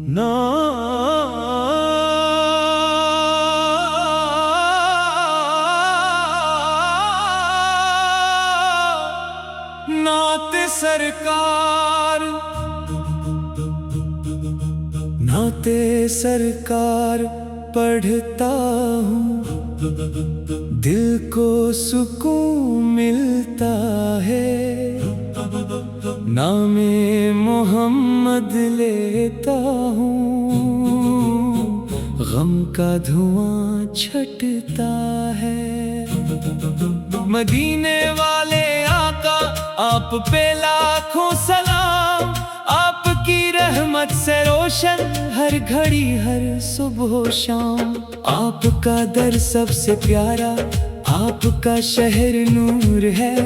नात सरकार, नाते सरकार पढ़ता हूँ, दिल को सुकून मिलता है। नामे मोहम्मद लेता हूँ, गम का धुआं छटता है। मदीने वाले आका आप पे लाखों सलाम, आपकी रहमत से रोशन हर घड़ी हर सुबह शाम। आपका दर सबसे प्यारा, आपका शहर नूर है,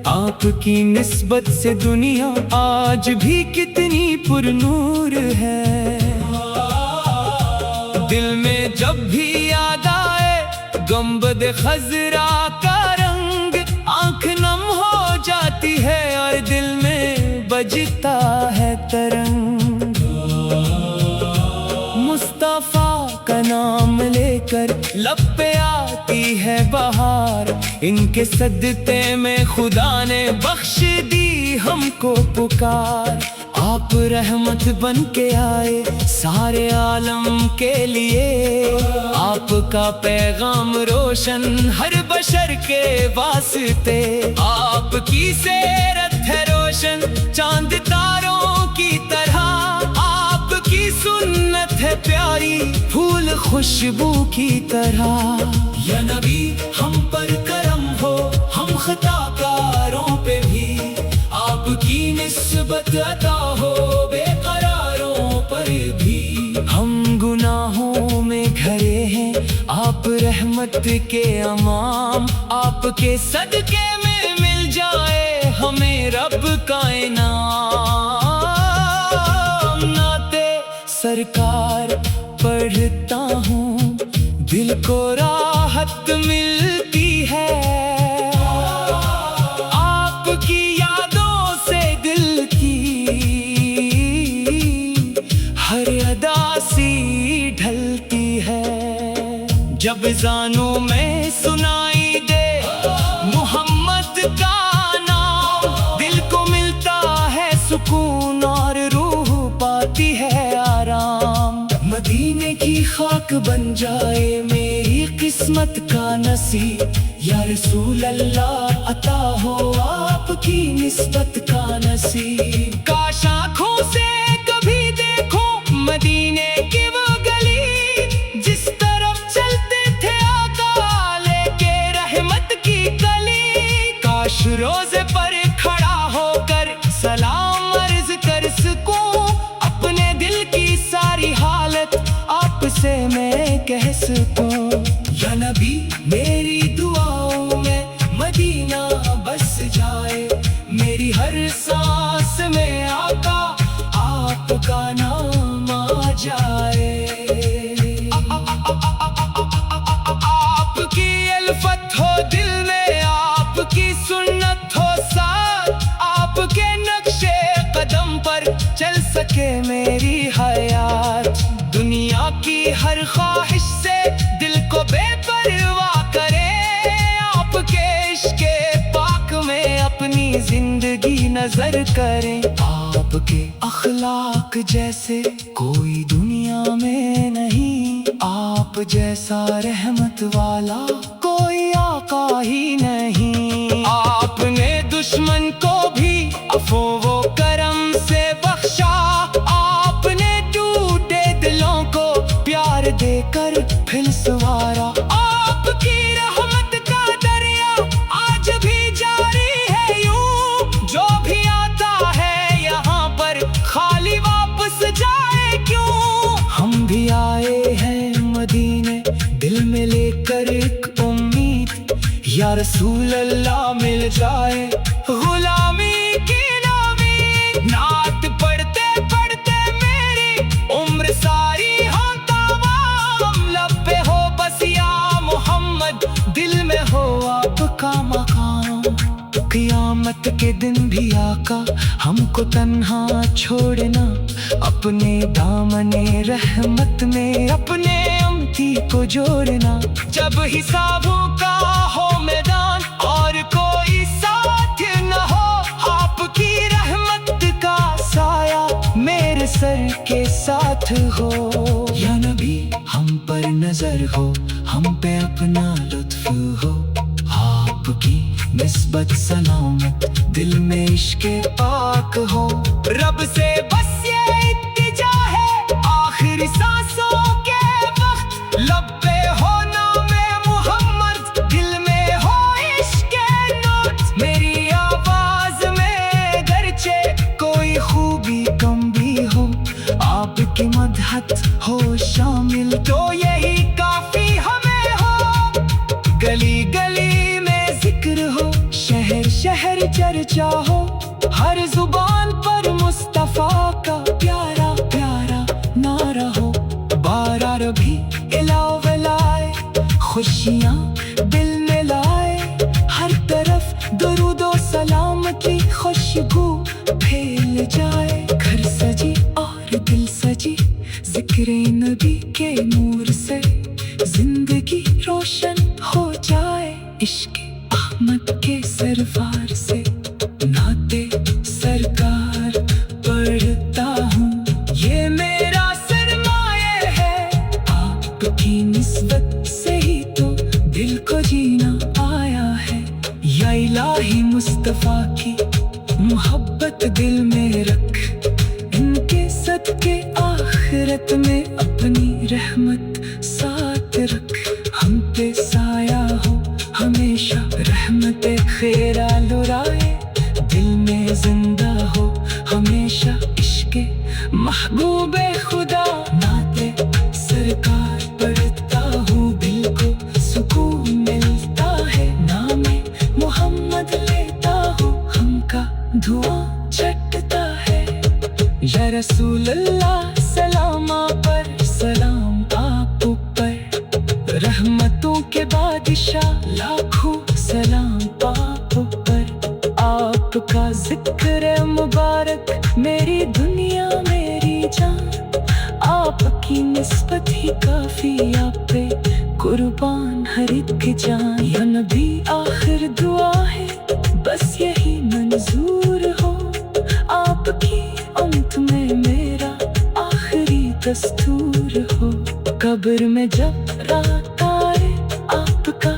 आपकी निस्बत से दुनिया आज भी कितनी पुरनूर है। दिल में जब भी याद आए गुंबद खजरा का रंग, आंख नम हो जाती है और दिल में बजता है तरंग। मुस्तफा का नाम लेकर लब पे आती है बहार, इनके सदते में खुदा ने बख्श दी हमको पुकार। आप रहमत बन के आए सारे आलम के लिए, आपका पैगाम रोशन हर बशर के वास्ते। आपकी सेरत है रोशन चांद तारों की तरह, आपकी सुन्नत है प्यारी फूल खुशबू की तरह। या नबी हम पर करम हो, हम खताकारों पे भी आपकी निस्बत अता हो, बेकरारों पर भी। हम गुनाहों में घरे हैं, आप रहमत के अमाम, आपके सदके में मिल जाए हमें रब का इनाम। नाते सरकार पढ़ता हूँ, दिल को राहत मिलती है। आपकी यादों से दिल की हर अदा सी ढलती है। जब ज़ानों में सुनाई दे मोहम्मद का नाम, दिल को मिलता है सुकून और रूह पाती है आराम। मदीने की खाक बन जाए मेरी किस्मत का नसीब, या रसूल अल्लाह अता हो आपकी निस्बत का नसीब। काश आँखों से कभी देखो मदीने की वो गली, जिस तरफ चलते थे आका लेके रहमत की कली। काश रोजे पर खड़ा होकर सलाम अर्ज कर सकूं, अपने दिल की सारी हालत आपसे मैं कह सकूं। या नबी मेरी दुआओं में मदीना बस जाए, मेरी हर सांस में आका आपका नाम आ जाए। आपकी अल्फत हो दिल में, आपकी सुन्नत हो साथ, आपके नक्शे कदम पर चल सके मेरी हयात। दुनिया की हर ख्वाहिश से दिल को बेपरवाह करे, आपके इश्क़े पाक में अपनी जिंदगी नजर करें। आपके अखलाक जैसे कोई दुनिया में नहीं, आप जैसा रहमत वाला कोई आका ही नहीं। आपने दुश्मन को भी अफो वो करम से बख्शा, आपने टूटे दिलों को प्यार देकर फिर संवारा। आपकी रहमत का दरिया आज भी जारी है यूं, जो भी आता है यहाँ पर खाली वापस जाए क्यों। हम भी आए हैं मदीने दिल में लेकर एक उम्मीद, या रसूल अल्लाह मिल जाए गुलामी की नवीद। नात पढ़ते पढ़ते मेरी उम्र सारी हो तमाम, लब पे हो बस या मोहम्मद, दिल में हो आपका मकाम। क़यामत रात के दिन भी आका हमको तन्हा छोड़ना, अपने दामने रहमत में अपने उम्मती को जोड़ना। जब हिसाबों का हो मैदान और कोई साथ न हो, आपकी रहमत का साया मेरे सर के साथ हो। या नबी हम पर नजर हो, हम पे अपना लुत्फ हो, आपकी निस्बत सलामत दिल में इश्क़ पाक हो। रब से बस ये इल्तिजा है आखिरी सांसों के वक्त, लब पे हो नामे मोहम्मद, दिल में हो इश्क़ नूर। मेरी आवाज में गरचे कोई खूबी कम भी हो, आपकी मदहत हो शामिल तो यही काफी हमें हो। गली गली में जिक्र हो, शहर शहर चर्चा हो, हर जुबान पर मुस्तफा का प्यारा प्यारा नारा हो। बारा रबी इलावलाए खुशियाँ दिल में लाए, हर तरफ दुरूदो सलामती खुशबू फैल जाए। घर सजी और दिल सजी जिक्र नबी के नूर से, जिंदगी रोशन हो जाए इश्क़ अहमद के सरवार से। नाते सरकार पढ़ता हूँ, ये मेरा सरमाया है, आपकी निस्बत से ही तो दिल को जीना आया है। या इलाही मुस्तफा की मोहब्बत दिल में रख, इनके सदके आखिरत में अपनी रहमत साथ रख। हम पे साया हो हमेशा रहमत खेरा लुराए, दिल में जिंदा हो हमेशा इश्क़ महबूबे खुदा। नाते सरकार पढ़ता हूँ, दिल को सुकून मिलता है, नामे मोहम्मद लेता हूँ, हमका धुआं चटता है। या रसूल अल्लाह सलामा पर सलाम आप पर, रहमतों के बादशाह लाखों सलाम आप पर। आपका जिक्र मुबारक मेरी दुनिया मेरी जान, आपकी निस्बत ही काफी, आप पे कुर्बान हर एक जान। या नबी आखिर दुआ है बस यही मंजूर हो, आपकी उम्मत में मेरा आखिरी दस्तूर हो। कब्र में जब रात आए आपका